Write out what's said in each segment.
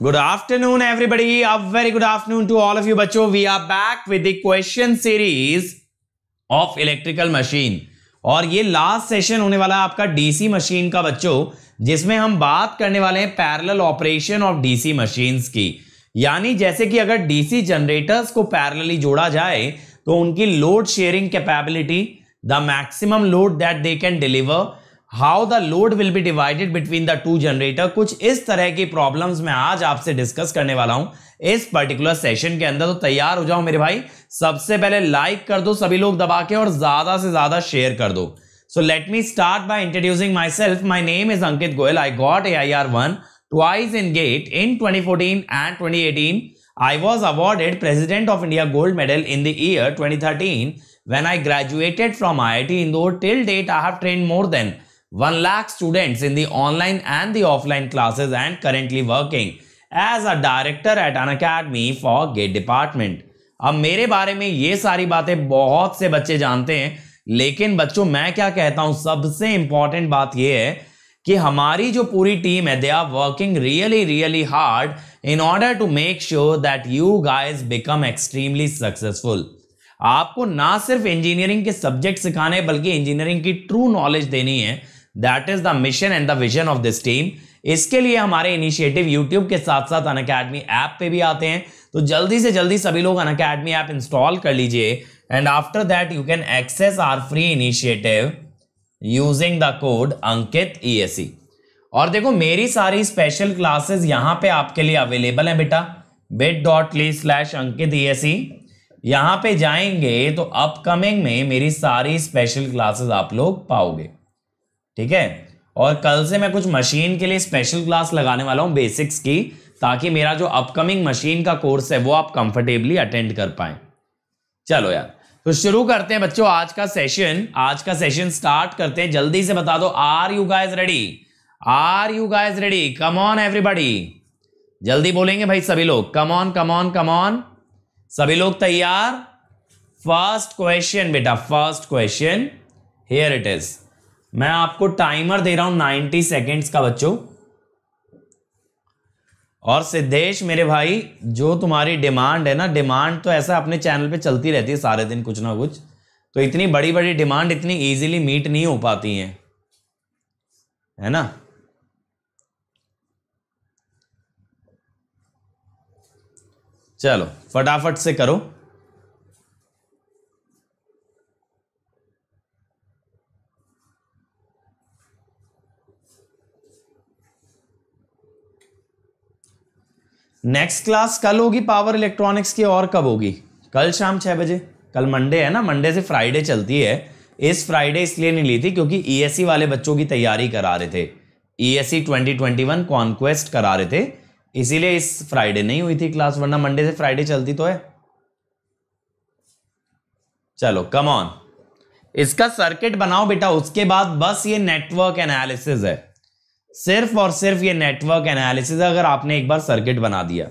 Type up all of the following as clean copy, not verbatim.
Good afternoon, everybody. A very good afternoon to all of you, बच्चों. We are back with the question series of electrical machine. और ये last session होने वाला है आपका DC machine का बच्चों, जिसमें हम बात करने वाले हैं parallel operation of DC machines की. यानी जैसे कि अगर डीसी जनरेटर्स को पैरेलली जोड़ा जाए तो उनकी load sharing capability, the maximum load that they can deliver, how the load will be divided between the two generator. कुछ इस तरह की प्रॉब्लम्स मैं आज आपसे डिस्कस करने वाला हूं इस पर्टिकुलर सेशन के अंदर. तो तैयार हो जाओ मेरे भाई. सबसे पहले लाइक कर दो सभी लोग दबा के और ज्यादा से ज्यादा शेयर कर दो. So let me start by introducing my self. My name is Ankit Goyal. I got AIR1 twice in GATE in 2014 and 2018. I was awarded President of India Gold Medal in the year 2013 when I graduated from IIT Indore. Till date, I have trained more than 1 lakh students in the online and the offline classes and currently working as a director at an academy for GATE department. अब मेरे बारे में ये सारी बातें बहुत से बच्चे जानते हैं, लेकिन बच्चों मैं क्या कहता हूं, सबसे इंपॉर्टेंट बात ये है कि हमारी जो पूरी टीम है, they are working really hard in order to make sure that you guys become extremely successful. आपको ना सिर्फ इंजीनियरिंग के सब्जेक्ट सिखाने बल्कि इंजीनियरिंग की ट्रू नॉलेज देनी है. That is the mission and the vision of this team. इसके लिए हमारे इनिशिएटिव यूट्यूब के साथ साथ अनअकैडमी ऐप पे भी आते हैं. तो जल्दी से जल्दी सभी लोग अनअकैडमी ऐप इंस्टॉल कर लीजिए and after that you can access our free initiative using the code Ankit ESE. और देखो मेरी सारी स्पेशल क्लासेस यहां पे आपके लिए अवेलेबल है बेटा. bit.ly/अंकित ESE. यहां पे जाएंगे तो अपकमिंग में मेरी सारी स्पेशल क्लासेस आप लोग पाओगे. ठीक है. और कल से मैं कुछ मशीन के लिए स्पेशल क्लास लगाने वाला हूं बेसिक्स की, ताकि मेरा जो अपकमिंग मशीन का कोर्स है वो आप कंफर्टेबली अटेंड कर पाए. चलो यार, तो शुरू करते हैं बच्चों आज का सेशन. आज का सेशन स्टार्ट करते हैं. जल्दी से बता दो, are you guys ready? Are you guys ready? Come on everybody. जल्दी बोलेंगे भाई सभी लोग. Come on come on come on. सभी लोग तैयार? फर्स्ट क्वेश्चन बेटा, first question here it is. मैं आपको टाइमर दे रहा हूं 90 सेकेंड्स का बच्चों. और सिद्धेश मेरे भाई, जो तुम्हारी डिमांड है ना, डिमांड तो ऐसा अपने चैनल पे चलती रहती है सारे दिन कुछ ना कुछ, तो इतनी बड़ी बड़ी डिमांड इतनी इजीली मीट नहीं हो पाती है ना. चलो फटाफट से करो. नेक्स्ट क्लास कल होगी पावर इलेक्ट्रॉनिक्स की, और कब होगी? कल शाम 6 बजे. कल मंडे है ना, मंडे से फ्राइडे चलती है. इस फ्राइडे इसलिए नहीं ली थी क्योंकि ESE वाले बच्चों की तैयारी करा रहे थे. ESE 2021 कॉन्क्वेस्ट करा रहे थे, इसीलिए इस फ्राइडे नहीं हुई थी क्लास, वरना मंडे से फ्राइडे चलती तो है. चलो कम ऑन, इसका सर्किट बनाओ बेटा. उसके बाद बस ये नेटवर्क एनालिसिस है, सिर्फ और सिर्फ ये नेटवर्क एनालिसिस. अगर आपने एक बार सर्किट बना दिया,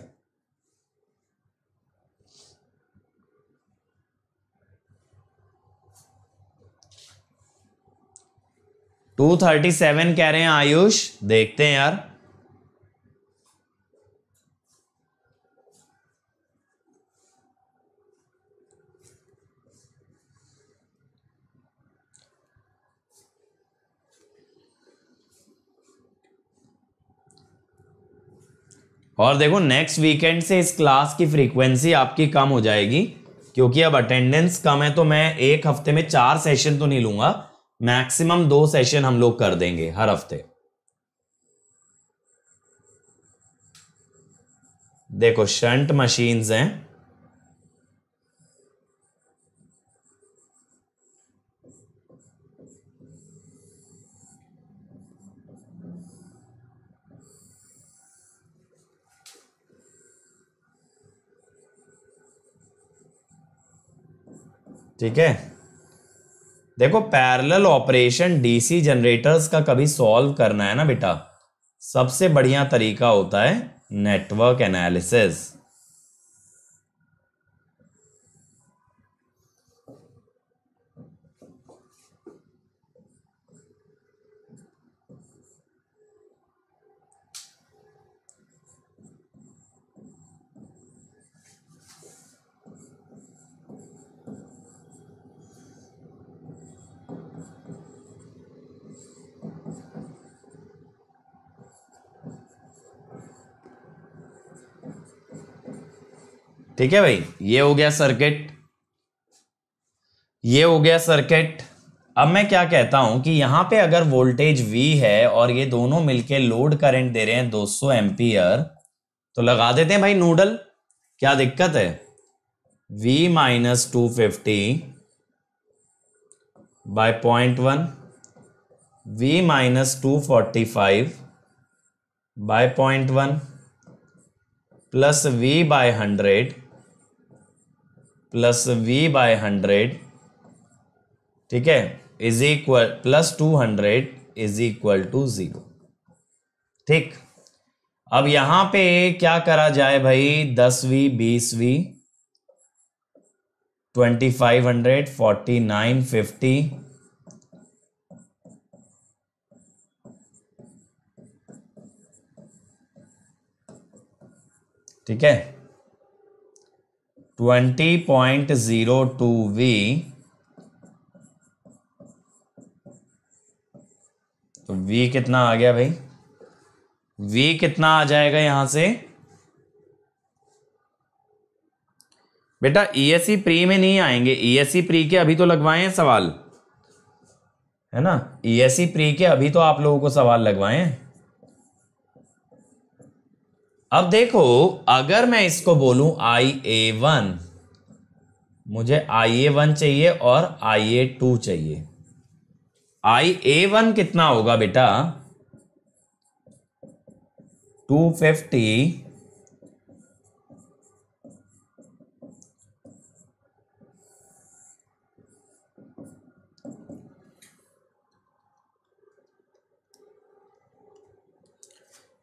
$237 कह रहे हैं आयुष. देखते हैं यार. और देखो नेक्स्ट वीकेंड से इस क्लास की फ्रीक्वेंसी आपकी कम हो जाएगी, क्योंकि अब अटेंडेंस कम है. तो मैं एक हफ्ते में 4 सेशन तो नहीं लूंगा, मैक्सिमम 2 सेशन हम लोग कर देंगे हर हफ्ते. देखो शंट मशीन्स हैं, ठीक है. देखो पैरेलल ऑपरेशन डीसी जनरेटर्स का कभी सॉल्व करना है ना बेटा, सबसे बढ़िया तरीका होता है नेटवर्क एनालिसिस. ठीक है भाई, ये हो गया सर्किट, ये हो गया सर्किट। अब मैं क्या कहता हूं कि यहां पे अगर वोल्टेज V है और ये दोनों मिलके लोड करंट दे रहे हैं 200 एम्पियर, तो लगा देते हैं भाई नोडल, क्या दिक्कत है। V minus 250 by 0.1, V minus 245 by 0.1 plus V by 100 plus V by 100, ठीक है, is equal plus 200 is equal to 0। ठीक, अब यहां पे क्या करा जाए भाई, 10V 20V 2500 4950, ठीक है, 20.02V, तो V कितना आ गया भाई, V कितना आ जाएगा यहां से बेटा, ESC प्री में नहीं आएंगे, ESC प्री के अभी तो लगवाए हैं सवाल, है ना, ESC प्री के अभी तो आप लोगों को सवाल लगवाए हैं। अब देखो, अगर मैं इसको बोलूं IA1, मुझे IA1 चाहिए और IA2 चाहिए। IA1 कितना होगा बेटा, 250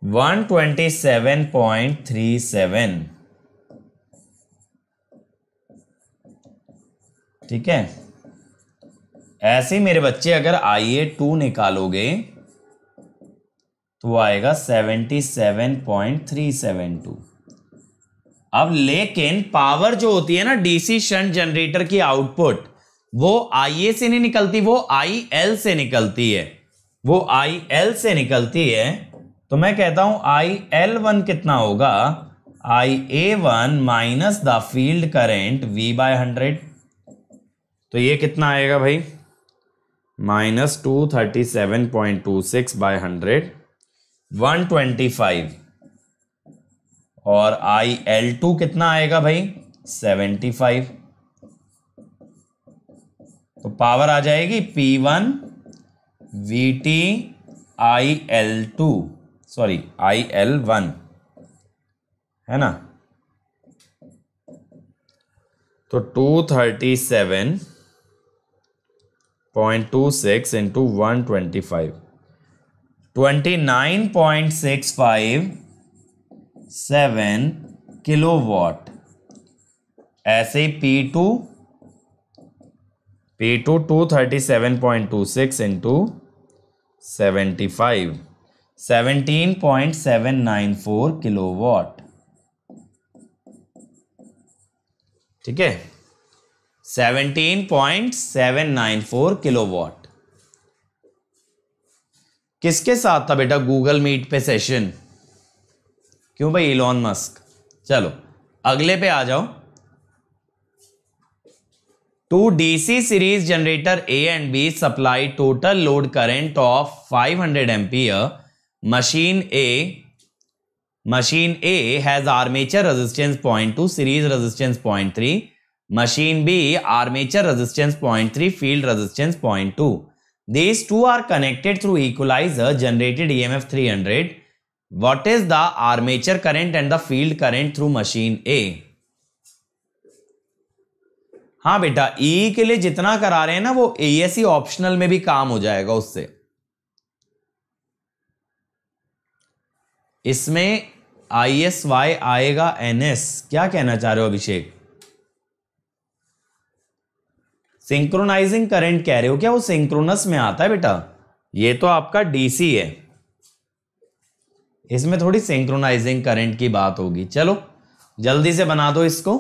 127.37, ठीक है। ऐसे मेरे बच्चे अगर IA2 निकालोगे तो आएगा 77.372। अब लेकिन पावर जो होती है ना डीसी शंट जनरेटर की आउटपुट, वो IA से नहीं निकलती, वो IL से निकलती है, वो IL से निकलती है। तो मैं कहता हूं IL1 कितना होगा, IA1 minus the field current V by 100, तो ये कितना आएगा भाई, माइनस 237.26 बाय 100 125, और IL2 कितना आएगा भाई, 75। तो पावर आ जाएगी P1 VT IL2, sorry IL1, है ना। तो 237.26 इंटू 125, 29.657 किलोवाट। ऐसे ही P2 237.26 इंटू 75, 17.794 किलोवाट, ठीक है, 17.794 किलोवाट। किसके साथ था बेटा, गूगल मीट पे सेशन, क्यों भाई, इलॉन मस्क। चलो अगले पे आ जाओ। Two DC series generator A and B supply total load current of 500 ampere. Machine A has armature resistance 0.2, series resistance 0.3. Machine B armature resistance 0.3, field resistance 0.2. These two are connected through equalizer, generated EMF 300. What is the armature current and the field current through machine A? हाँ बेटा, E के लिए जितना करा रहे हैं ना वो ASC ऑप्शनल में भी काम हो जाएगा उससे। इसमें ISY आएगा NS, क्या कहना चाह रहे हो अभिषेक, सिंक्रोनाइजिंग करंट कह रहे हो क्या, वो सिंक्रोनस में आता है बेटा, ये तो आपका DC है, इसमें थोड़ी सिंक्रोनाइजिंग करंट की बात होगी। चलो जल्दी से बना दो इसको।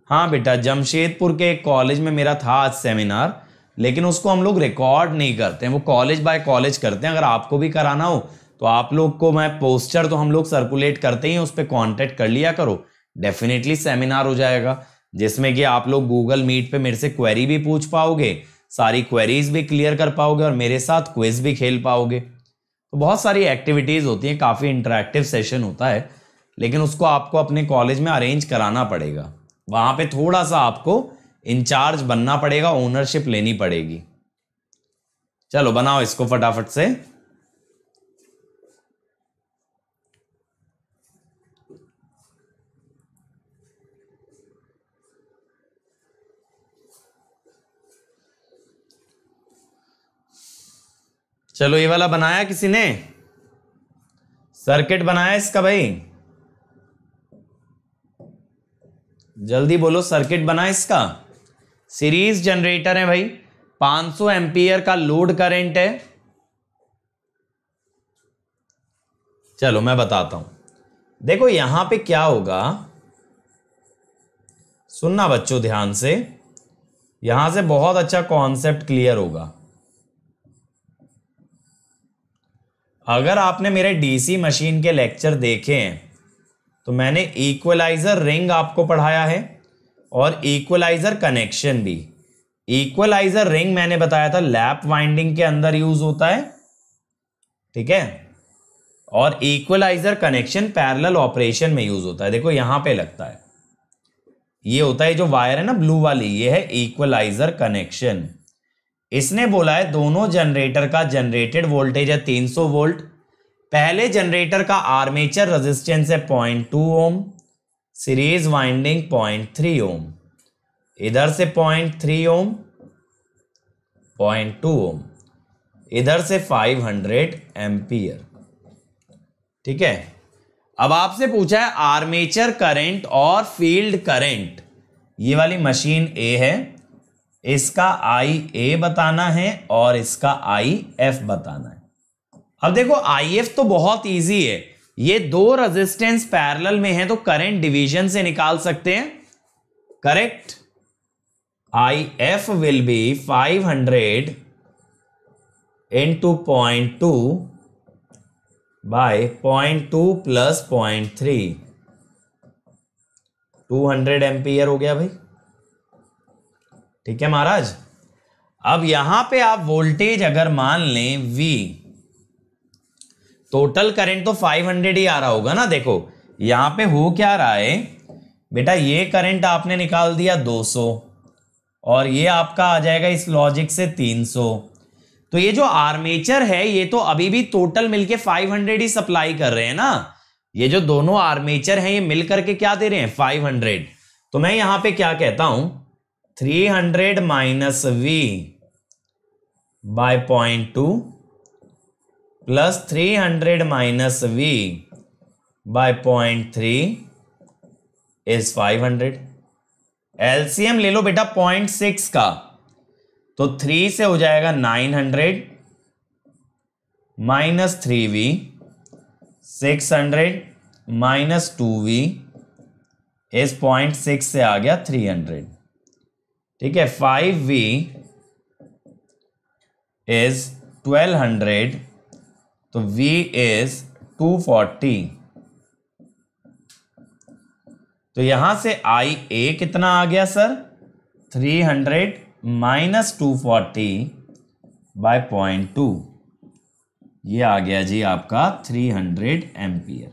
हाँ बेटा, जमशेदपुर के एक कॉलेज में मेरा था आज सेमिनार, लेकिन उसको हम लोग रिकॉर्ड नहीं करते हैं, वो कॉलेज बाय कॉलेज करते हैं। अगर आपको भी कराना हो तो आप लोग को मैं पोस्टर तो हम लोग सर्कुलेट करते ही, उस पर कॉन्टेक्ट कर लिया करो। डेफिनेटली सेमिनार हो जाएगा जिसमें कि आप लोग गूगल मीट पे मेरे से क्वेरी भी पूछ पाओगे, सारी क्वेरीज भी क्लियर कर पाओगे और मेरे साथ क्विज भी खेल पाओगे। तो बहुत सारी एक्टिविटीज होती हैं, काफी इंटरेक्टिव सेशन होता है, लेकिन उसको आपको अपने कॉलेज में अरेंज कराना पड़ेगा। वहां पे थोड़ा सा आपको इंचार्ज बनना पड़ेगा, ओनरशिप लेनी पड़ेगी। चलो बनाओ इसको फटाफट से। चलो ये वाला बनाया किसी ने? सर्किट बनाया इसका भाई? जल्दी बोलो, सर्किट बना इसका? सीरीज जनरेटर है भाई, 500 एम्पियर का लोड करंट है। चलो मैं बताता हूं, देखो यहां पे क्या होगा, सुनना बच्चों ध्यान से, यहां से बहुत अच्छा कॉन्सेप्ट क्लियर होगा। अगर आपने मेरे डीसी मशीन के लेक्चर देखे हैं तो मैंने इक्वलाइजर रिंग आपको पढ़ाया है और इक्वलाइजर कनेक्शन भी। इक्वलाइजर रिंग मैंने बताया था लैप वाइंडिंग के अंदर यूज होता है, ठीक है, और इक्वलाइजर कनेक्शन पैरेलल ऑपरेशन में यूज होता है। देखो यहां पे लगता है, ये होता है जो वायर है ना ब्लू वाली, ये है इक्वलाइजर कनेक्शन। इसने बोला है दोनों जनरेटर का जनरेटेड वोल्टेज है 300 वोल्ट। पहले जनरेटर का आर्मेचर रेजिस्टेंस है 0.2 ओम, सीरीज वाइंडिंग 0.3 ओम, इधर से 0.3 ओम, 0.2 ओम, इधर से 500 एम्पियर, ठीक है। अब आपसे पूछा है आर्मेचर करंट और फील्ड करंट। ये वाली मशीन ए है, इसका IA बताना है और इसका IF बताना है। अब देखो IF तो बहुत इजी है, ये दो रेजिस्टेंस पैरेलल में है तो करंट डिवीजन से निकाल सकते हैं, correct. IF will be 500 into 0.2 by 0.2 plus 0.3, 200 ampere हो गया भाई, ठीक है महाराज। अब यहां पे आप वोल्टेज अगर मान लें V, टोटल करंट तो 500 ही आ रहा होगा ना। देखो यहां पे हो क्या रहा है बेटा, ये करंट आपने निकाल दिया 200 और ये आपका आ जाएगा इस लॉजिक से 300। तो ये जो आर्मेचर है ये तो अभी भी टोटल मिलके 500 ही सप्लाई कर रहे हैं ना। ये जो दोनों आर्मेचर हैं ये मिलकर के क्या दे रहे हैं 500। तो मैं यहां पे क्या कहता हूं 300 minus V by 0.2 plus 300 minus V by 0.3 is 500। LCM ले लो बेटा 0.6 का, तो 3 से हो जाएगा 900 माइनस 3V, 600 माइनस 2V इस 0.6 से आ गया 300, ठीक है। 5V इज 1200, तो V इज 240। तो यहां से IA कितना आ गया सर 300 माइनस 240 बाय 0.2, ये आ गया जी आपका 300 एम्पियर।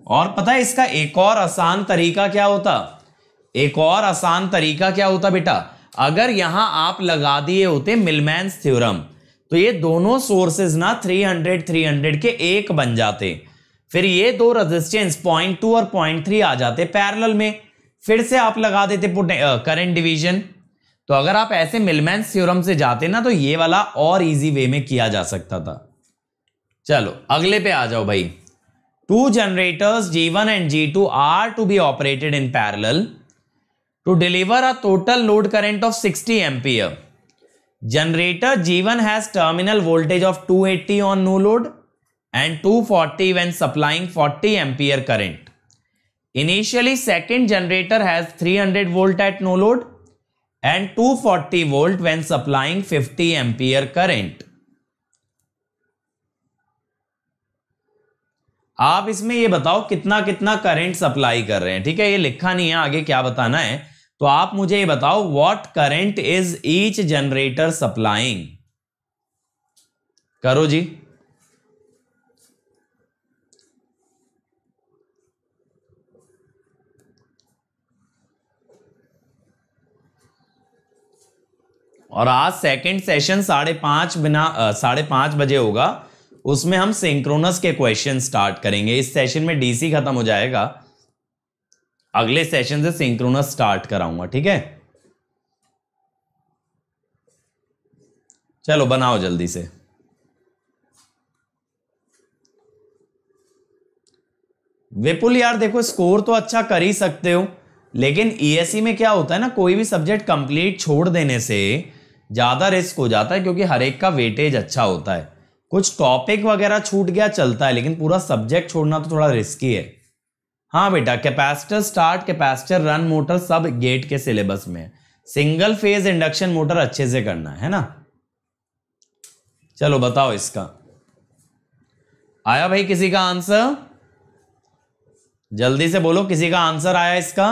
और पता है इसका एक और आसान तरीका क्या होता, एक और आसान तरीका क्या होता बेटा, अगर यहां आप लगा दिए होते मिलमैन्स थ्योरम तो ये दोनों सोर्सेज ना 300 के एक बन जाते, फिर ये दो रेजिस्टेंस 0.2 और 0.3 आ जाते पैरेलल में, फिर से आप लगा देते करंट डिवीजन। तो अगर आप ऐसे मिलमैन्स थ्योरम से जाते ना तो ये वाला और इजी वे में किया जा सकता था। चलो अगले पे आ जाओ भाई। Two generators G1 and G2 are to be operated in parallel to deliver a total load current of 60 ampere. Generator G1 has terminal voltage of 280 on no load and 240 when supplying 40 ampere current. Initially, second generator has 300 volt at no load and 240 volt when supplying 50 ampere current. आप इसमें ये बताओ कितना कितना current supply कर रहे हैं, ठीक है। ये लिखा नहीं है आगे क्या बताना है, तो आप मुझे ये बताओ what current is each generator supplying. करो जी। और आज सेकंड सेशन 5:30 बजे होगा, उसमें हम सिंक्रोनस के क्वेश्चन स्टार्ट करेंगे। इस सेशन में डीसी खत्म हो जाएगा, अगले सेशन से सिंक्रोनस स्टार्ट कराऊंगा, ठीक है। चलो बनाओ जल्दी से। विपुल यार देखो स्कोर तो अच्छा कर ही सकते हो, लेकिन ईएससी में क्या होता है ना, कोई भी सब्जेक्ट कंप्लीट छोड़ देने से ज्यादा रिस्क हो जाता है, क्योंकि हर एक का वेटेज अच्छा होता है। कुछ टॉपिक वगैरह छूट गया चलता है, लेकिन पूरा सब्जेक्ट छोड़ना तो थोड़ा रिस्की है। हाँ बेटा, capacitor start, capacitor run, motor सब गेट के सिलेबस में है। सिंगल फेज इंडक्शन मोटर अच्छे से करना है ना। चलो बताओ इसका। आया भाई किसी का आंसर? जल्दी से बोलो किसी का आंसर आया इसका।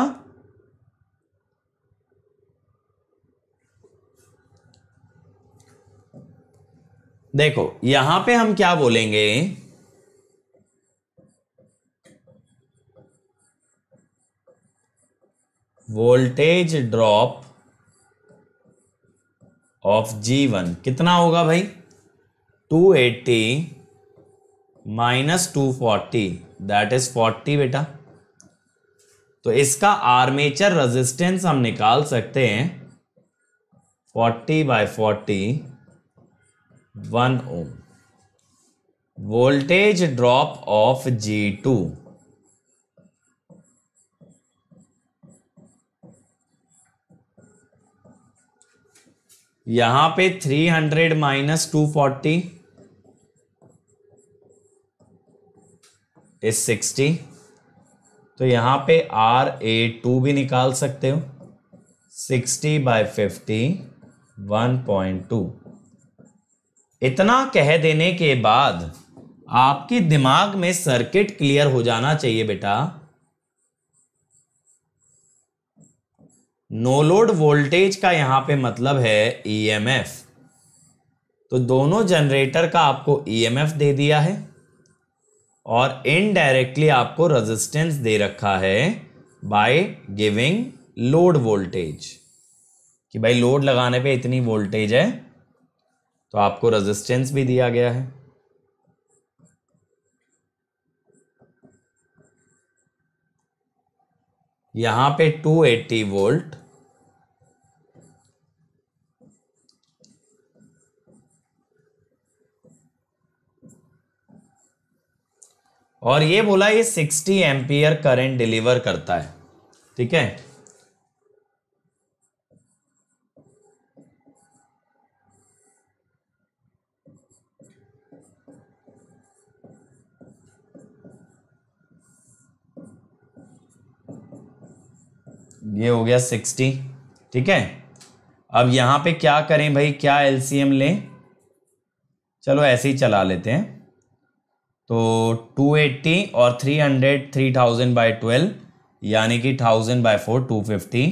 देखो यहां पे हम क्या बोलेंगे, वोल्टेज ड्रॉप ऑफ G1 कितना होगा भाई? 280 माइनस 240 दैट इज 40 बेटा। तो इसका आर्मेचर रेजिस्टेंस हम निकाल सकते हैं 40/40 1 ओम। वोल्टेज ड्रॉप ऑफ G2 यहां पे 300 माइनस 240 इज 60। तो यहां पे RA2 भी निकाल सकते हो, 60/50 1.2। इतना कह देने के बाद आपके दिमाग में सर्किट क्लियर हो जाना चाहिए बेटा। नो लोड वोल्टेज का यहां पे मतलब है ईएमएफ, तो दोनों जनरेटर का आपको ईएमएफ दे दिया है और इनडायरेक्टली आपको रेजिस्टेंस दे रखा है बाय गिविंग लोड वोल्टेज, कि भाई लोड लगाने पे इतनी वोल्टेज है, तो आपको रेजिस्टेंस भी दिया गया है। यहां पे 280 वोल्ट, और ये बोला ये 60 एम्पियर करंट डिलीवर करता है, ठीक है। ये हो गया 60, ठीक है। अब यहां पे क्या करें भाई, क्या एलसीएम लें? चलो ऐसे ही चला लेते हैं। तो 280 और 300 3000/12 यानी कि 1000/4 250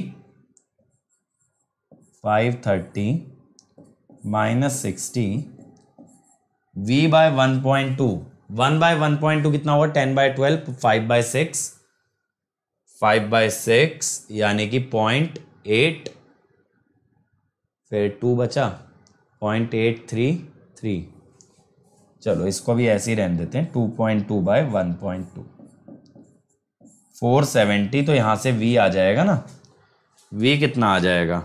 530 माइनस 60 V/1.2 1/1.2 कितना होगा? 10/12 5/6 5/6 यानी कि 0.8, फिर 2 बचा 0.833। चलो इसको भी ऐसे ही रहने देते हैं, 2.2/1.2 470। तो यहां से V आ जाएगा ना, V कितना आ जाएगा?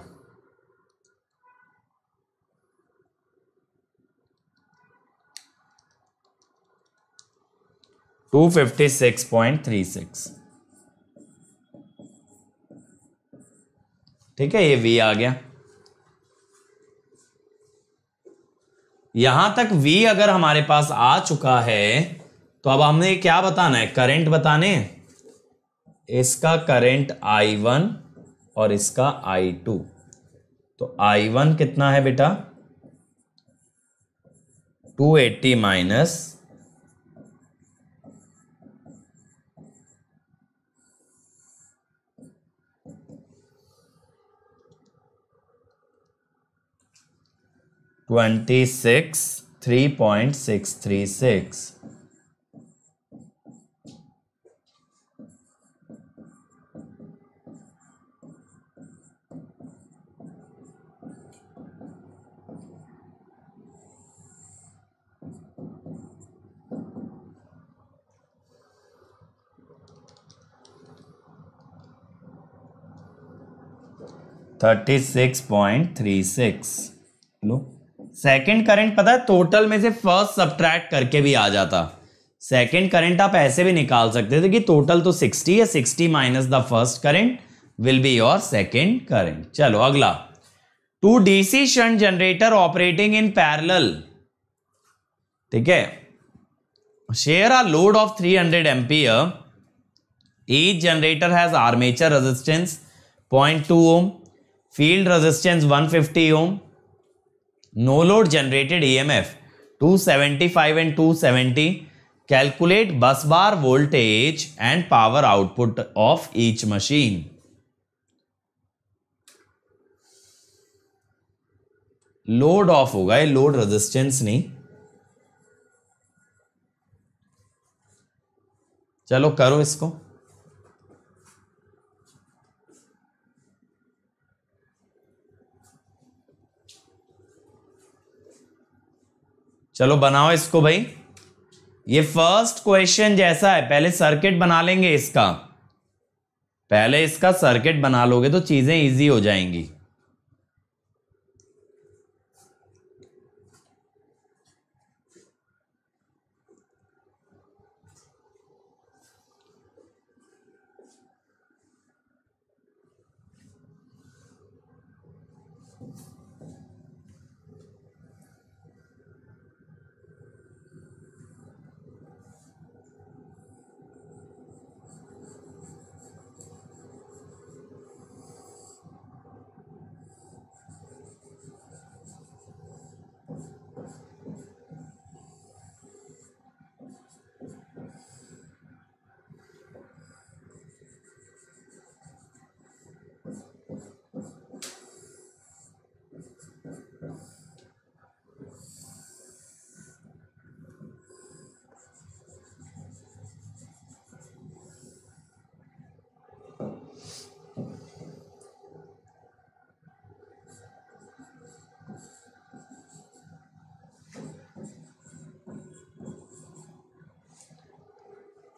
$256.36, ठीक है। ये V आ गया। यहां तक V अगर हमारे पास आ चुका है, तो अब हमने क्या बताना है? करंट बताने हैं। इसका करंट I1 और इसका I2। तो I1 कितना है बेटा? 280 माइनस 26 3.636 36.36 लो। सेकंड करंट पता है टोटल में से फर्स्ट सब्ट्रैक्ट करके भी आ जाता। सेकंड करंट आप ऐसे भी निकाल सकते थे कि टोटल तो 60 है, 60 minus the first current will be your second current. चलो अगला, 2 DC shunt generator operating in parallel, ठीक है, share a load of 300 ampere, each generator has armature resistance 0.2 ohm, field resistance 150 ohm, no load generated EMF 275 and 270. Calculate bus bar voltage and power output of each machine. Load of होगा, ये load resistance नहीं। चलो करो इसको। चलो बनाओ इसको भाई। ये फर्स्ट क्वेश्चन जैसा है, पहले सर्किट बना लेंगे इसका, पहले इसका सर्किट बना लोगे तो चीजें इजी हो जाएंगी।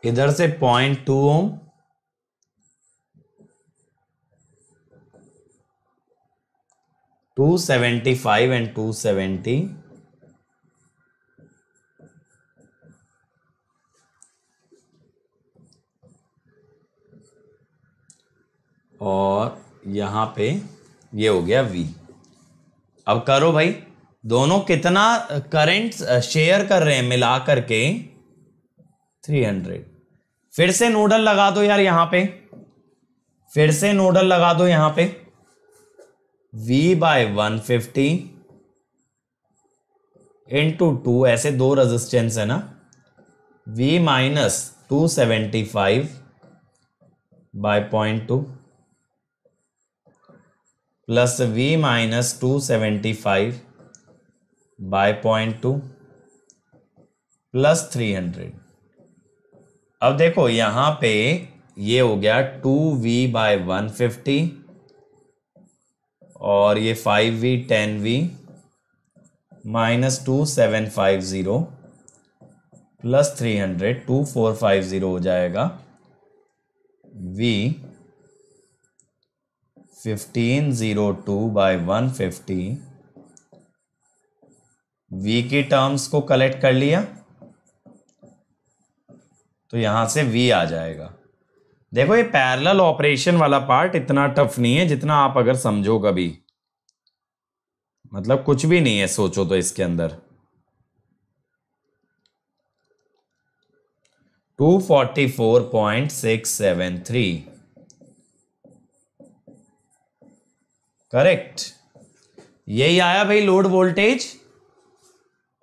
इधर से 0.2 ओम, टू 275 एंड 270, और यहां पे ये हो गया V। अब करो भाई, दोनों कितना करंट शेयर कर रहे हैं मिला करके 300। फिर से नोडल लगा दो यार यहां पे, फिर से नोडल लगा दो यहां पे। V बाय 150 इंटू 2, ऐसे दो रेजिस्टेंस है ना, V minus 275 by 0.2 plus V minus 275 by 0.2 plus 300। अब देखो यहां पे ये हो गया 2V बाय 150 और ये 5V 10V माइनस 2750 प्लस 300 2450 हो जाएगा। V 1502 बाय 150, V की टर्म्स को कलेक्ट कर लिया तो यहां से V आ जाएगा। देखो ये पैरेलल ऑपरेशन वाला पार्ट इतना टफ नहीं है जितना आप अगर समझो कभी, मतलब कुछ भी नहीं है सोचो तो इसके अंदर। 244.673 करेक्ट। यही आया भाई लोड वोल्टेज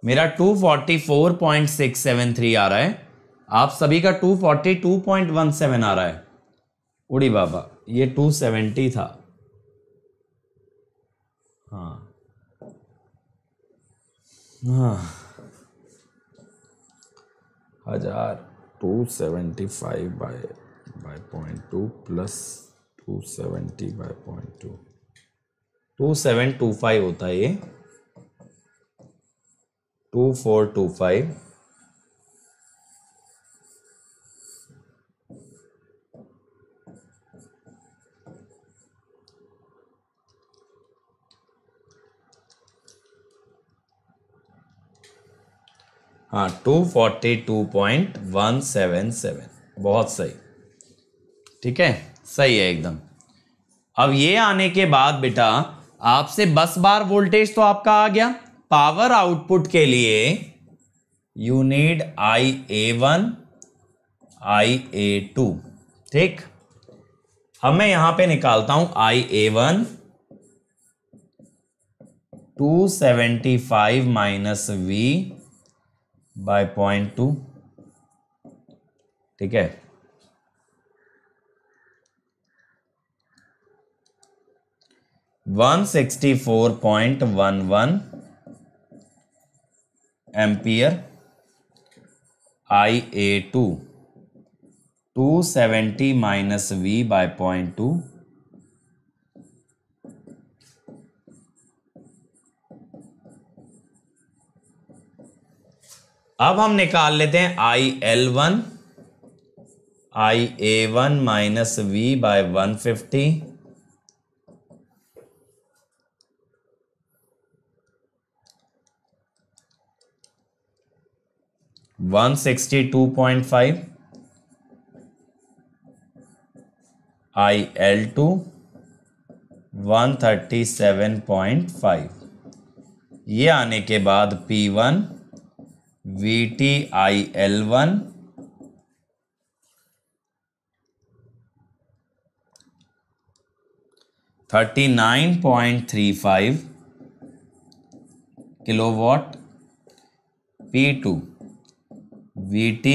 मेरा 244.673 आ रहा है, आप सभी का 242.17 आ रहा है। उड़ी बाबा, ये 270 था, हाँ हाँ 1000 275 बाय 0.2 प्लस 270 बाय 0.2 2725 होता है ये 2425 हाँ 242.177 बहुत सही। ठीक है सही है एकदम। अब ये आने के बाद बेटा आपसे बस बार वोल्टेज तो आपका आ गया। पावर आउटपुट के लिए यू नीड IA1 IA2। ठीक अब मैं यहां पे निकालता हूं IA1 275 माइनस V बाय 0.2। ठीक है 164.11 ampere. IA2 270 minus V by 0.2 अब हम निकाल लेते हैं IL1 IA1 minus V bye 150 162.5 IL2 137.5। ये आने के बाद P1 VT IL1 39.35 kilowatt. P2 VT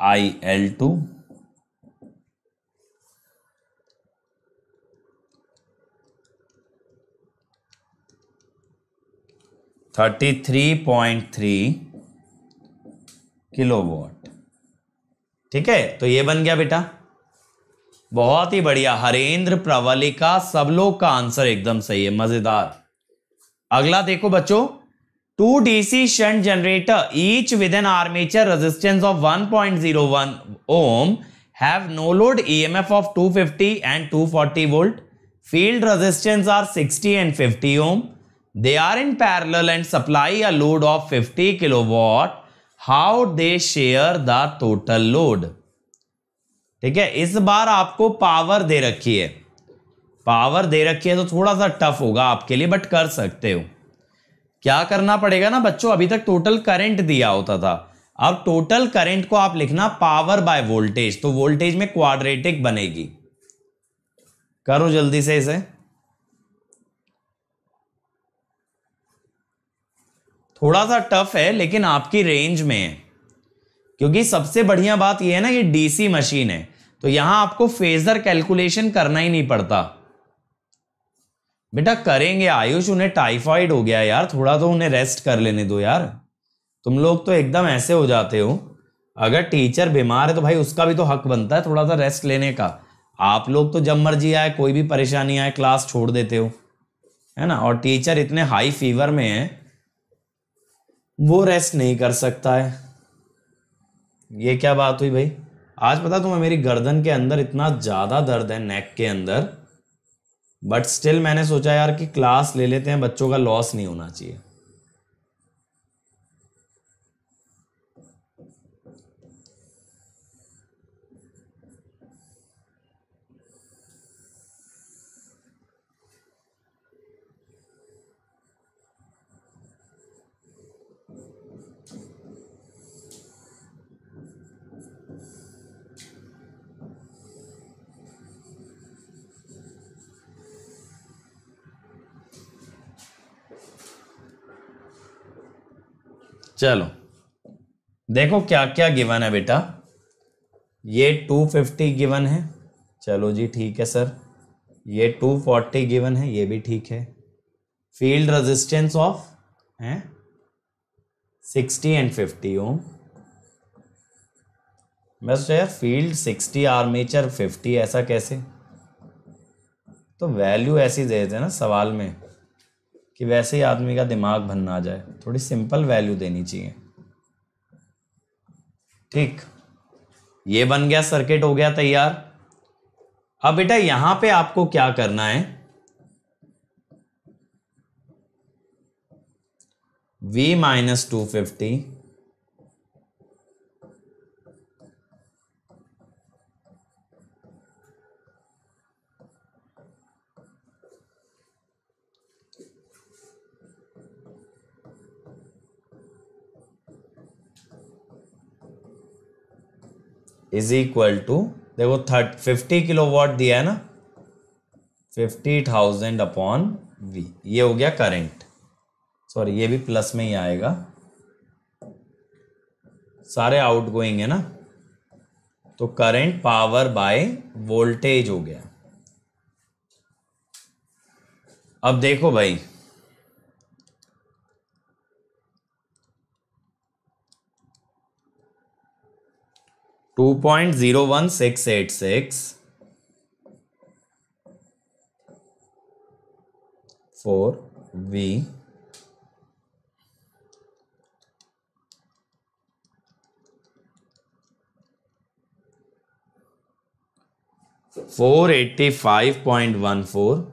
IL2 33.3 kilowatt. ठीक है तो ये बन गया बेटा। बहुत ही बढ़िया हरेंद्र प्रवलिका सब लोग का आंसर एकदम सही है मजेदार। अगला देखो बच्चों 2 DC shunt generator each with an armature resistance of 1.01 ohm have no load EMF of 250 and 240 volt. Field resistance are 60 and 50 ohm. They are in parallel and supply a load of 50 kilowatt. How they share the total load? ठीक है इस बार आपको power दे रखी है। Power दे रखी है तो थोड़ा सा टफ होगा आपके लिए बट कर सकते हो। क्या करना पड़ेगा ना बच्चों अभी तक टोटल करंट दिया होता था। अब टोटल करंट को आप लिखना पावर बाय वोल्टेज तो वोल्टेज में क्वाड्रेटिक बनेगी। करो जल्दी से इसे। थोड़ा सा टफ है लेकिन आपकी रेंज में है क्योंकि सबसे बढ़िया बात यह है ना ये डीसी मशीन है तो यहां आपको फेजर कैलकुलेशन करना ही नहीं पड़ता। बेटा करेंगे आयुष उन्हें टाइफाइड हो गया यार थोड़ा तो उन्हें रेस्ट कर लेने दो यार। तुम लोग तो एकदम ऐसे हो जाते हो। अगर टीचर बीमार है तो भाई उसका भी तो हक बनता है थोड़ा सा रेस्ट लेने का। आप लोग तो जब मर्जी आए कोई भी परेशानी आए क्लास छोड़ देते हो है ना। और टीचर इतने हाई फीवर में है वो रेस्ट नहीं कर सकता है। ये क्या बात हुई भाई। आज पता तुम्हें मेरी गर्दन के अंदर इतना ज्यादा दर्द है नेक के अंदर बट स्टिल मैंने सोचा यार कि क्लास ले लेते हैं बच्चों का लॉस नहीं होना चाहिए। चलो देखो क्या क्या गिवन है बेटा। ये 250 गिवन है चलो जी ठीक है सर। ये 240 गिवन है ये भी ठीक है। फील्ड रेजिस्टेंस ऑफ है 60 एंड 50 ओम। बस यार फील्ड 60, आर्मेचर 50, ऐसा कैसे? तो वैल्यू ऐसी दे देते ना सवाल में कि वैसे ही आदमी का दिमाग भनना आ जाए, थोड़ी सिंपल वैल्यू देनी चाहिए। ठीक, ये बन गया, सर्किट हो गया तैयार। अब बेटा यहां पे आपको क्या करना है, V minus 250 is equal to, देखो 50 किलोवाट दिया है ना, 50,000 अपॉन V, ये हो गया करंट। सॉरी, ये भी प्लस में ही आएगा, सारे आउटगोइंग है ना, तो करंट पावर बाय वोल्टेज हो गया। अब देखो भाई, टू 2.01686 for V 485.14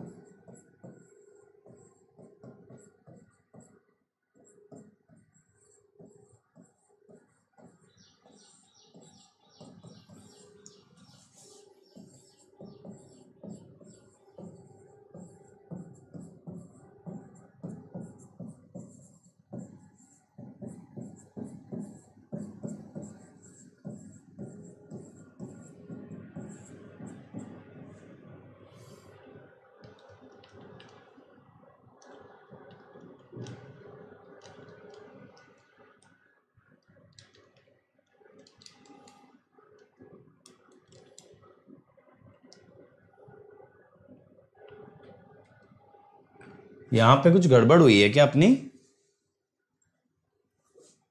यहां पे कुछ गड़बड़ हुई है क्या अपनी?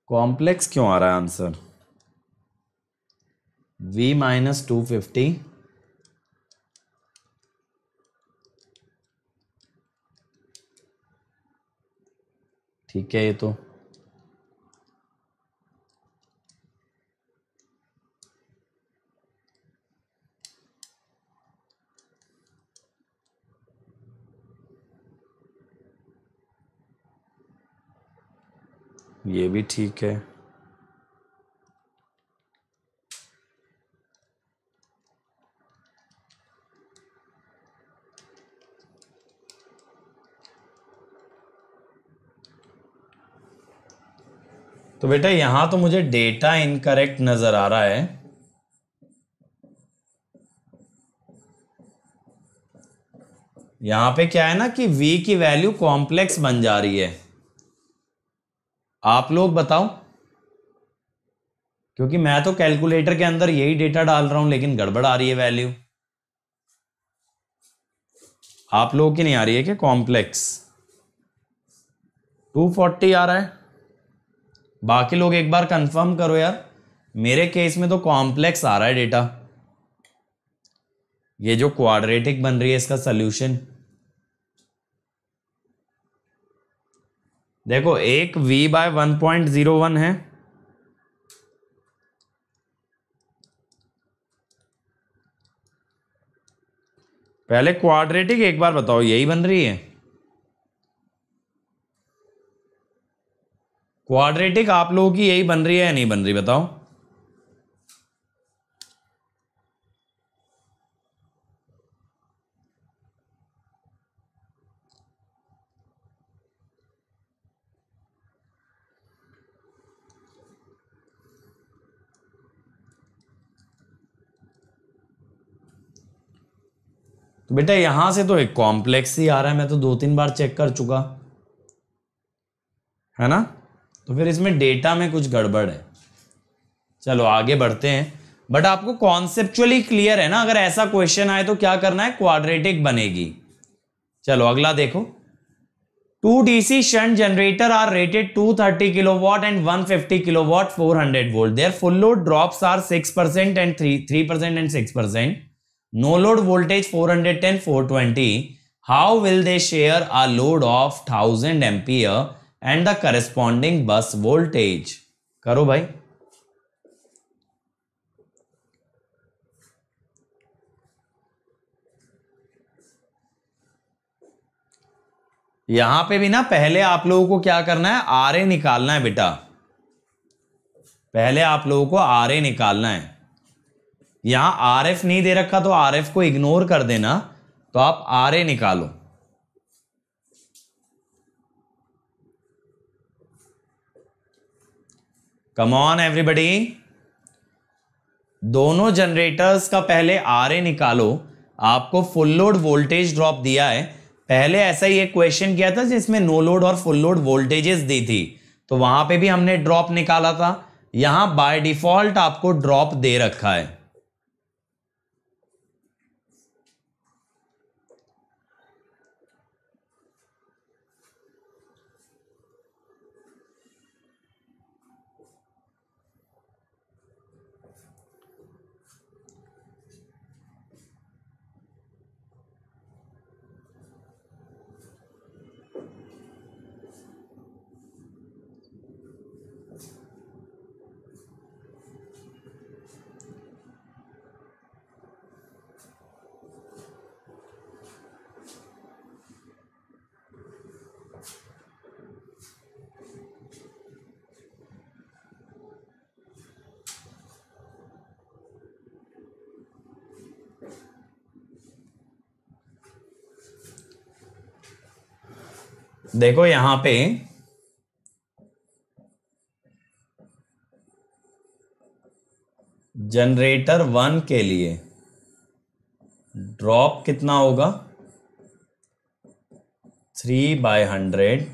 कॉम्प्लेक्स क्यों आ रहा है आंसर? V माइनस 250 ठीक है, ये तो ये भी ठीक है। तो बेटा यहां तो मुझे डेटा इनकरेक्ट नजर आ रहा है। यहां पे क्या है ना कि V की वैल्यू कॉम्प्लेक्स बन जा रही है। आप लोग बताओ, क्योंकि मैं तो कैलकुलेटर के अंदर यही डेटा डाल रहा हूं लेकिन गड़बड़ आ रही है वैल्यू। आप लोगों की नहीं आ रही है क्या कॉम्प्लेक्स? 240 आ रहा है। बाकी लोग एक बार कंफर्म करो यार, मेरे केस में तो कॉम्प्लेक्स आ रहा है डेटा। ये जो क्वाड्रेटिक बन रही है इसका सॉल्यूशन देखो, एक V बाय 1.01 है, पहले क्वाड्रेटिक एक बार बताओ, यही बन रही है क्वाड्रेटिक? आप लोगों की यही बन रही है या नहीं बन रही बताओ? तो बेटा यहां से तो एक कॉम्प्लेक्स ही आ रहा है, मैं तो 2-3 बार चेक कर चुका है ना। तो फिर इसमें डेटा में कुछ गड़बड़ है। चलो आगे बढ़ते हैं, बट आपको कॉन्सेप्चुअली क्लियर है ना, अगर ऐसा क्वेश्चन आए तो क्या करना है, क्वाड्रेटिक बनेगी। चलो अगला देखो, Two DC shunt generator are rated 230 kilowatt and 150 kilowatt 400 volt. Their full load drops are 6% and 3% and 6%. No load voltage 410 420. How will they share a load of 1000 ampere and the corresponding bus voltage? करो भाई. यहां पे भी ना पहले आप लोगों को क्या करना है, आर ए निकालना है बेटा. पहले आप लोगों को आर ए निकालना है. यहां आर एफ नहीं दे रखा तो आर एफ को इग्नोर कर देना, तो आप आर ए निकालो. कम ऑन एवरीबॉडी, दोनों जनरेटर्स का पहले आर ए निकालो. आपको फुल लोड वोल्टेज ड्रॉप दिया है. पहले ऐसा ही एक क्वेश्चन किया था जिसमें नो लोड और फुल लोड वोल्टेजेस दी थी, तो वहां पे भी हमने ड्रॉप निकाला था. यहां बाय डिफॉल्ट आपको ड्रॉप दे रखा है. देखो यहां पे जनरेटर 1 के लिए ड्रॉप कितना होगा, 3/100.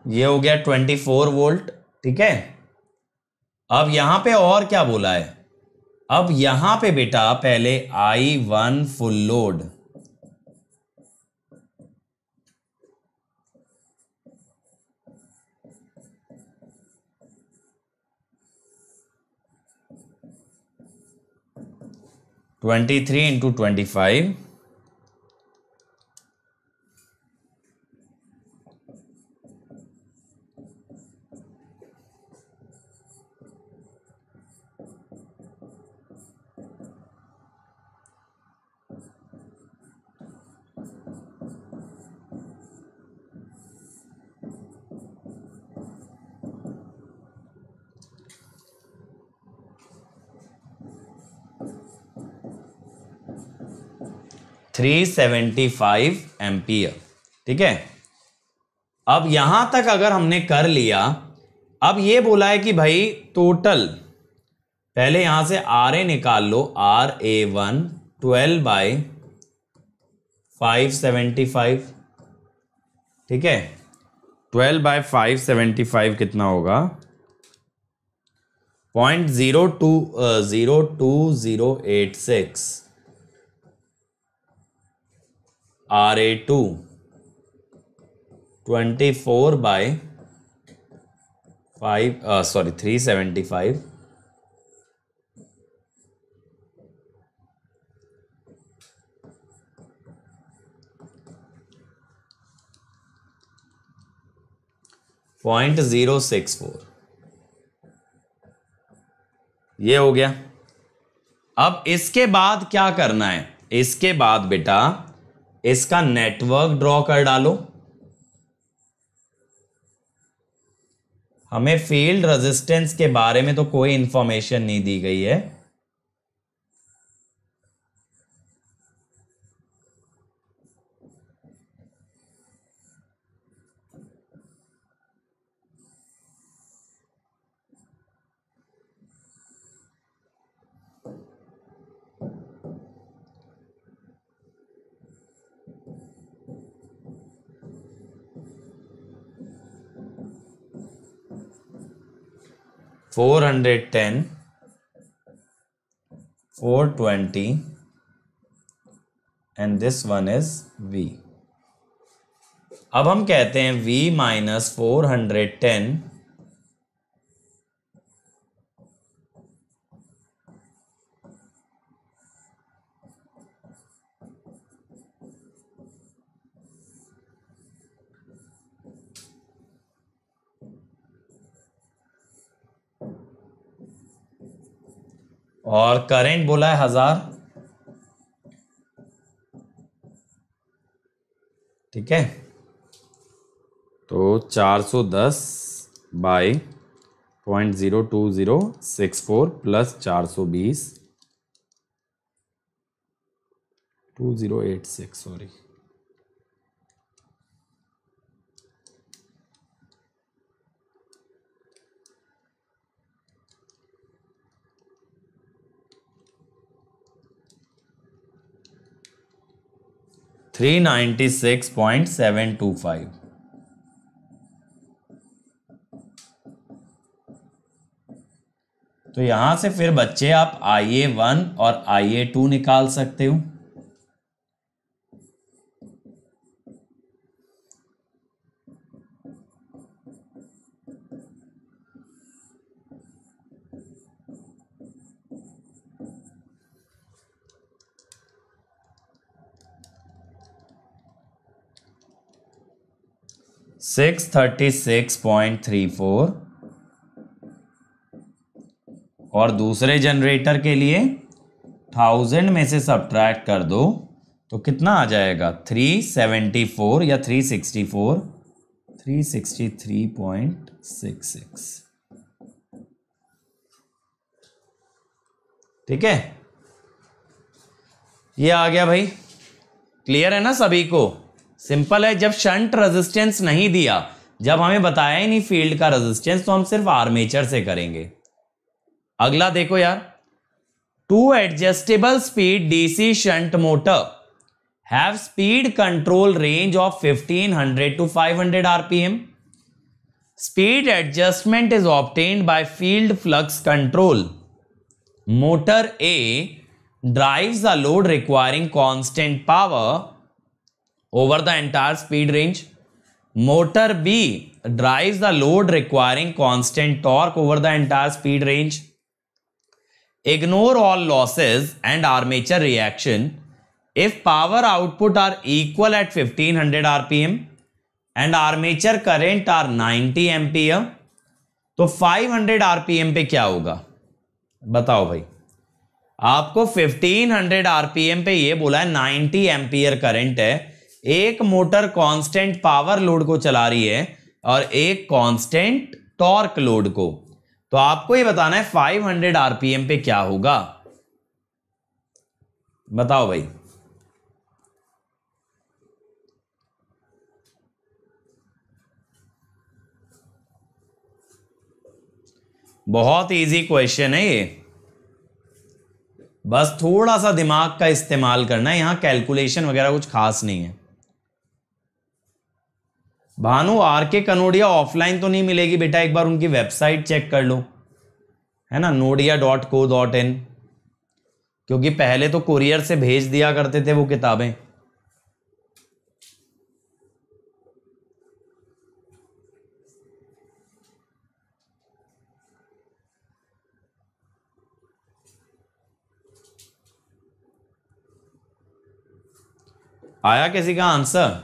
ये हो गया 24 वोल्ट. ठीक है. अब यहां पे और क्या बोला है, अब यहां पे बेटा पहले I1 full load, (23 into 25) 375 ampere. ठीक है. अब यहां तक अगर हमने कर लिया, अब ये बोला है कि भाई टोटल, पहले यहां से आर ए निकाल लो. RA1 12/575. ठीक है. 12/575 कितना होगा, 0.02086. RA2 375. 0.064. ये हो गया. अब इसके बाद क्या करना है, इसके बाद बेटा इसका नेटवर्क ड्रॉ कर डालो. हमें फील्ड रेजिस्टेंस के बारे में तो कोई इंफॉर्मेशन नहीं दी गई है. 410, 420 and this one is V. अब हम कहते हैं V माइनस 410 और करंट बोला है 1000, ठीक है। तो 410 बाई 0.02064 प्लस 420 2086 सॉरी, $396.725। तो यहां से फिर बच्चे आप IA1 और IA2 निकाल सकते हो। $636.34 और दूसरे जनरेटर के लिए 1000 में से सब्ट्रैक्ट कर दो तो कितना आ जाएगा 374 या 364, 363.66। ठीक है, ये आ गया भाई। क्लियर है ना सभी को? सिंपल है। जब शंट रेजिस्टेंस नहीं दिया, जब हमें बताया ही नहीं फील्ड का रेजिस्टेंस, तो हम सिर्फ आर्मेचर से करेंगे। अगला देखो यार, two adjustable speed DC shunt motor have speed control range of 1500 to 500 RPM. Speed adjustment is obtained by field flux control. Motor A drives a load requiring constant power over the entire speed range. Motor B drives the load requiring constant torque over the entire speed range. Ignore all losses and armature reaction if power output are equal at 1500 RPM and armature current are 90 ampere. तो 500 RPM पे क्या होगा बताओ भाई? आपको 1500 RPM पे ये बोला है 90 एम्पियर करंट है, एक मोटर कांस्टेंट पावर लोड को चला रही है और एक कांस्टेंट टॉर्क लोड को। तो आपको ये बताना है 500 RPM पे क्या होगा, बताओ भाई। बहुत इजी क्वेश्चन है ये, बस थोड़ा सा दिमाग का इस्तेमाल करना है। यहां कैलकुलेशन वगैरह कुछ खास नहीं है। भानु आरके कनोडिया ऑफलाइन तो नहीं मिलेगी बेटा, एक बार उनकी वेबसाइट चेक कर लो, है ना, nodia.co.in, क्योंकि पहले तो कुरियर से भेज दिया करते थे वो किताबें। आया किसी का आंसर?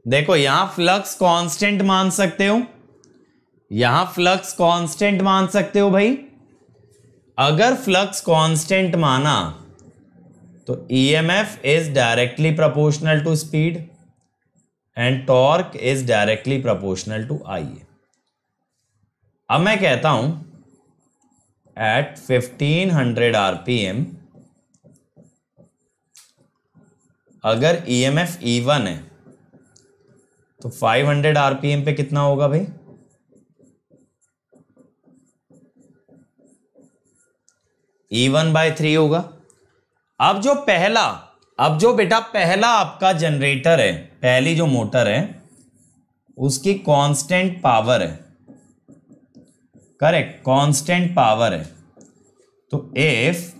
देखो यहां फ्लक्स कांस्टेंट मान सकते हो, यहां फ्लक्स कांस्टेंट मान सकते हो भाई। अगर फ्लक्स कांस्टेंट माना तो EMF is directly proportional to speed and torque is directly proportional to I. अब मैं कहता हूं एट 1500 RPM अगर ईएमएफ E1 है तो 500 RPM पे कितना होगा भाई? E1/3 होगा। अब जो बेटा पहला आपका जनरेटर है, पहली जो मोटर है उसकी कांस्टेंट पावर है, करेक्ट, कांस्टेंट पावर है। तो if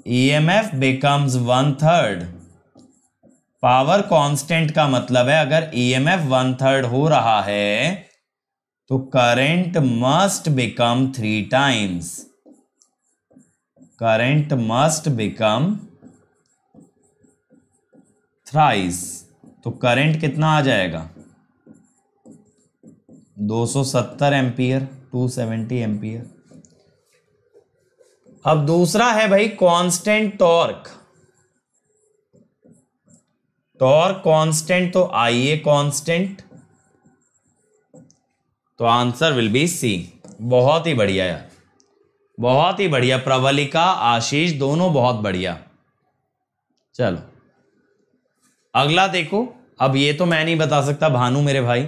EMF becomes 1/3, power constant का मतलब है अगर ईएमएफ 1/3 हो रहा है तो current must become 3 times, current must become thrice. तो करंट कितना आ जाएगा? 270 एम्पियर, 270 एम्पियर। अब दूसरा है भाई कांस्टेंट टॉर्क। टॉर्क कांस्टेंट तो आईए कांस्टेंट, तो आंसर विल बी सी। बहुत ही बढ़िया यार, बहुत ही बढ़िया। प्रवलिका, आशीष, दोनों बहुत बढ़िया। चलो अगला देखो। अब ये तो मैं नहीं बता सकता भानु मेरे भाई।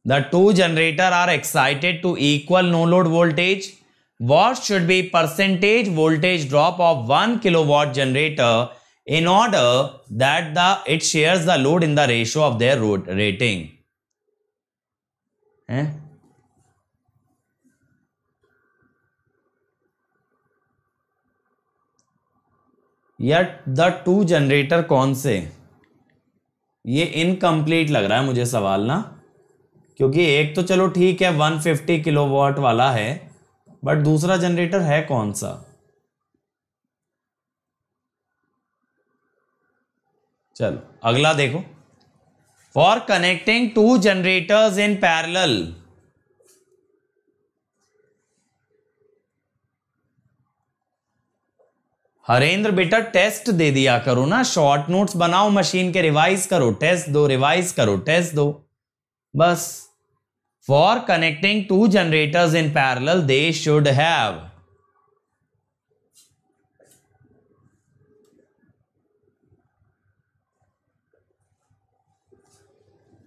The two generator are excited to equal no load voltage, what should be percentage voltage drop of 1 kilowatt generator in order that it shares the load in the ratio of their rating? यार the two generator कौन से? ये incomplete लग रहा है मुझे सवाल ना, क्योंकि एक तो चलो ठीक है 150 किलोवाट वाला है, बट दूसरा जनरेटर है कौन सा? चलो अगला देखो। For connecting to generators in parallel, Harendra बेटा टेस्ट दे दिया करो ना, शॉर्ट नोट्स बनाओ मशीन के, रिवाइज करो, टेस्ट दो, रिवाइज करो, टेस्ट दो, बस। For connecting two generators in parallel, they should have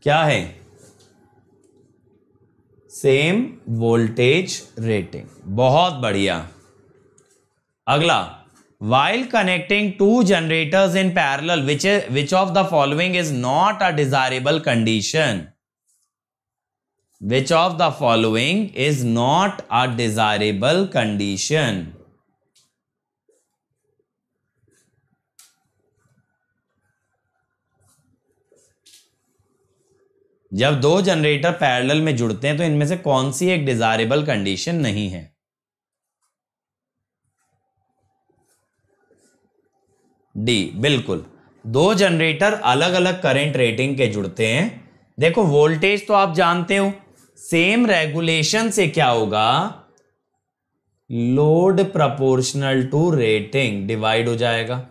क्या है? Same voltage rating. बहुत बढ़िया। अगला, while connecting two generators in parallel, which of the following is not a desirable condition? Which of the following is not a desirable condition? जब दो generator parallel में जुड़ते हैं तो इनमें से कौन सी एक डिजायरेबल कंडीशन नहीं है? डी, बिल्कुल। दो जनरेटर अलग अलग करंट रेटिंग के जुड़ते हैं। देखो वोल्टेज तो आप जानते हो, सेम रेगुलेशन से क्या होगा? Load proportional to rating divide हो जाएगा।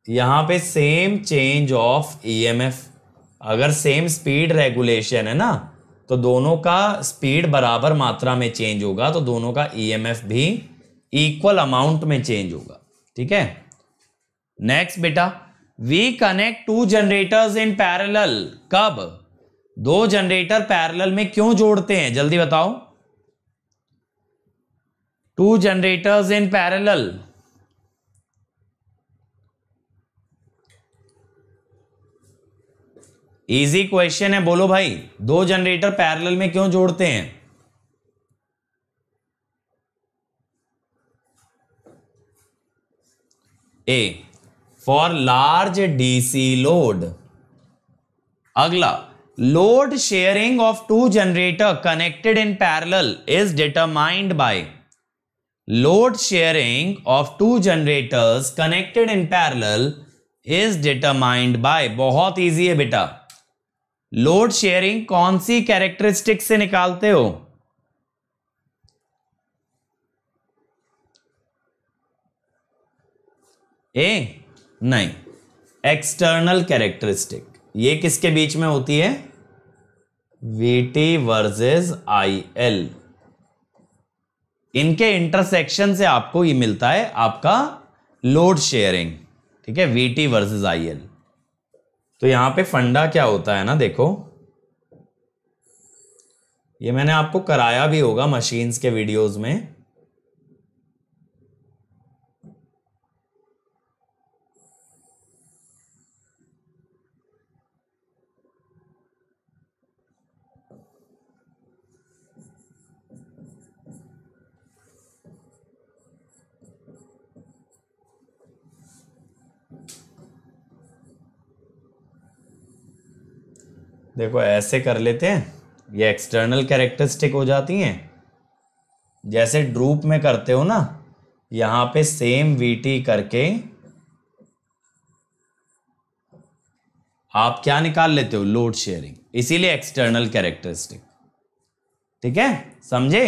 यहां पे सेम चेंज ऑफ ईएमएफ, अगर सेम स्पीड रेगुलेशन है ना तो दोनों का स्पीड बराबर मात्रा में चेंज होगा, तो दोनों का ईएमएफ भी इक्वल अमाउंट में चेंज होगा। ठीक है, नेक्स्ट बेटा, we connect two generators in parallel. कब? दो जनरेटर पैरेलल में क्यों जोड़ते हैं, जल्दी बताओ। To generators in parallel, easy question है, बोलो भाई। दो जनरेटर पैरेलल में क्यों जोड़ते हैं? A, for large DC load. अगला, load sharing of two generator connected in parallel is determined by. Load sharing of two generators connected in parallel is determined by, बहुत इजी है बेटा। लोड शेयरिंग कौन सी characteristic से निकालते हो? ए नहीं, external characteristic. ये किसके बीच में होती है? वीटी वर्सेस आईएल, इनके इंटरसेक्शन से आपको ये मिलता है आपका लोड शेयरिंग। ठीक है, वीटी वर्सेस आईएल। तो यहां पे फंडा क्या होता है ना, देखो ये मैंने आपको कराया भी होगा मशीन्स के वीडियोस में। देखो ऐसे कर लेते हैं, ये एक्सटर्नल कैरेक्टरिस्टिक हो जाती हैं। जैसे ड्रूप में करते हो ना, यहां पे सेम VT करके आप क्या निकाल लेते हो, लोड शेयरिंग, इसीलिए एक्सटर्नल कैरेक्टरिस्टिक। ठीक है, समझे?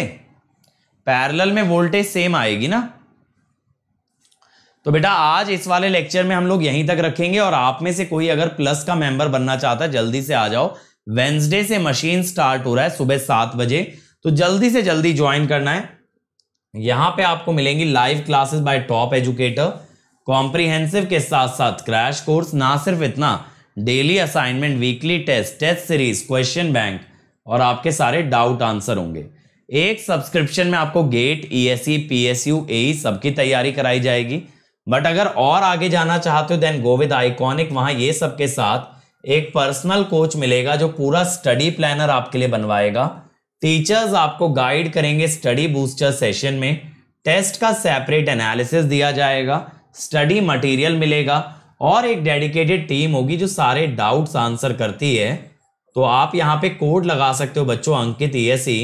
पैरेलल में वोल्टेज सेम आएगी ना। तो बेटा आज इस वाले लेक्चर में हम लोग यहीं तक रखेंगे, और आप में से कोई अगर प्लस का मेंबर बनना चाहता है जल्दी से आ जाओ। वेंसडे से मशीन स्टार्ट हो रहा है सुबह 7 बजे, तो जल्दी से जल्दी ज्वाइन करना है। यहां पे आपको मिलेंगी live classes by top educator, comprehensive के साथ साथ क्रैश कोर्स। ना सिर्फ इतना, daily assignment, weekly test, test series, question bank, और आपके सारे डाउट आंसर होंगे। एक सब्सक्रिप्शन में आपको गेट, ESE, PSU, AE सबकी तैयारी कराई जाएगी। बट अगर और आगे जाना चाहते हो देन गो विद आइकॉनिक, वहां ये सबके साथ एक पर्सनल कोच मिलेगा जो पूरा स्टडी प्लानर आपके लिए बनवाएगा। टीचर्स आपको गाइड करेंगे स्टडी बूस्टर सेशन में, टेस्ट का सेपरेट एनालिसिस दिया जाएगा, स्टडी मटेरियल मिलेगा, और एक डेडिकेटेड टीम होगी जो सारे डाउट्स आंसर करती है। तो आप यहां पे कोड लगा सकते हो बच्चों, Ankit ESE,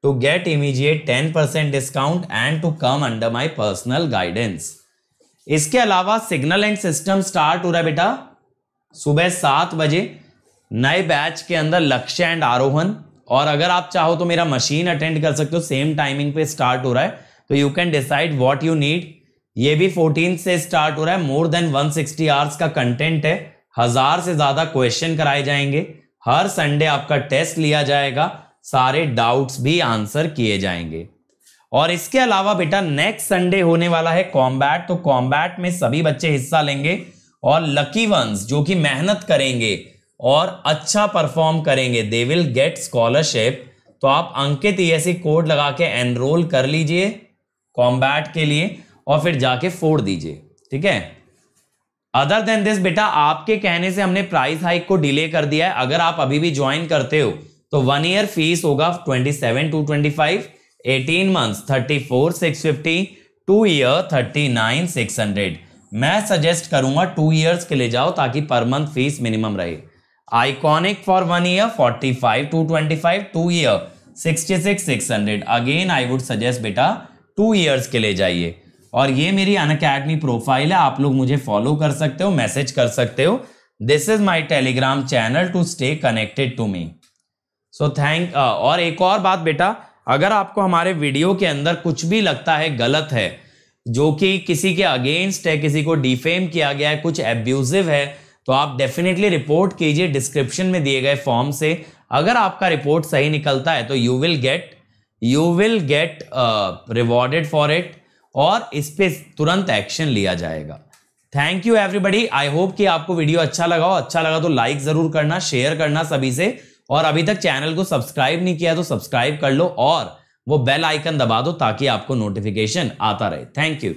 to get immediate 10% discount and to come under my personal guidance. इसके अलावा सिग्नल एंड सिस्टम स्टार्ट हो रहा है बेटा सुबह 7 बजे, नए बैच के अंदर लक्ष्य एंड आरोहन। और अगर आप चाहो तो मेरा मशीन अटेंड कर सकते हो, सेम टाइमिंग पे स्टार्ट हो रहा है, तो you can decide what you need. ये भी 14 से स्टार्ट हो रहा है, मोर देन 160 आवर्स का कंटेंट है, 1000 से ज्यादा क्वेश्चन कराए जाएंगे, हर संडे आपका टेस्ट लिया जाएगा, सारे डाउट्स भी आंसर किए जाएंगे। और इसके अलावा बेटा नेक्स्ट संडे होने वाला है कॉम्बैट, तो कॉम्बैट में सभी बच्चे हिस्सा लेंगे, और लकी वंस जो कि मेहनत करेंगे और अच्छा परफॉर्म करेंगे, दे विल गेट स्कॉलरशिप। तो आप अंकित ESE कोड लगा के एनरोल कर लीजिए कॉम्बैट के लिए, और फिर जाके फोड़ दीजिए। ठीक है, अदर देन दिस बेटा आपके कहने से हमने प्राइस हाइक को डिले कर दिया है। अगर आप अभी भी ज्वाइन करते हो तो 1 ईयर फीस होगा 27,225, 18 मंथ्स 34,650, 2 ईयर 39,600। मैं सजेस्ट करूंगा 2 ईयर्स के लिए जाओ ताकि पर मंथ फीस मिनिमम रहे। Iconic for 1 year 45,225, 2 year 66,600। Again I would suggest बेटा 2 ईयर्स के लिए जाइए। और ये मेरी अनअकैडमी प्रोफाइल है, आप लोग मुझे फॉलो कर सकते हो, मैसेज कर सकते हो। This is my Telegram channel to stay connected to me. So thank. और एक और बात बेटा, अगर आपको हमारे वीडियो के अंदर कुछ भी लगता है गलत है, जो कि किसी के अगेंस्ट है, किसी को डिफेम किया गया है, कुछ एब्यूजिव है, तो आप डेफिनेटली रिपोर्ट कीजिए डिस्क्रिप्शन में दिए गए फॉर्म से। अगर आपका रिपोर्ट सही निकलता है तो you will get rewarded for it, और इस पे तुरंत एक्शन लिया जाएगा। Thank you everybody. I hope कि आपको वीडियो अच्छा लगा हो। अच्छा लगा तो लाइक जरूर करना, शेयर करना सभी से, और अभी तक चैनल को सब्सक्राइब नहीं किया तो सब्सक्राइब कर लो, और वो बेल आइकन दबा दो ताकि आपको नोटिफिकेशन आता रहे। Thank you.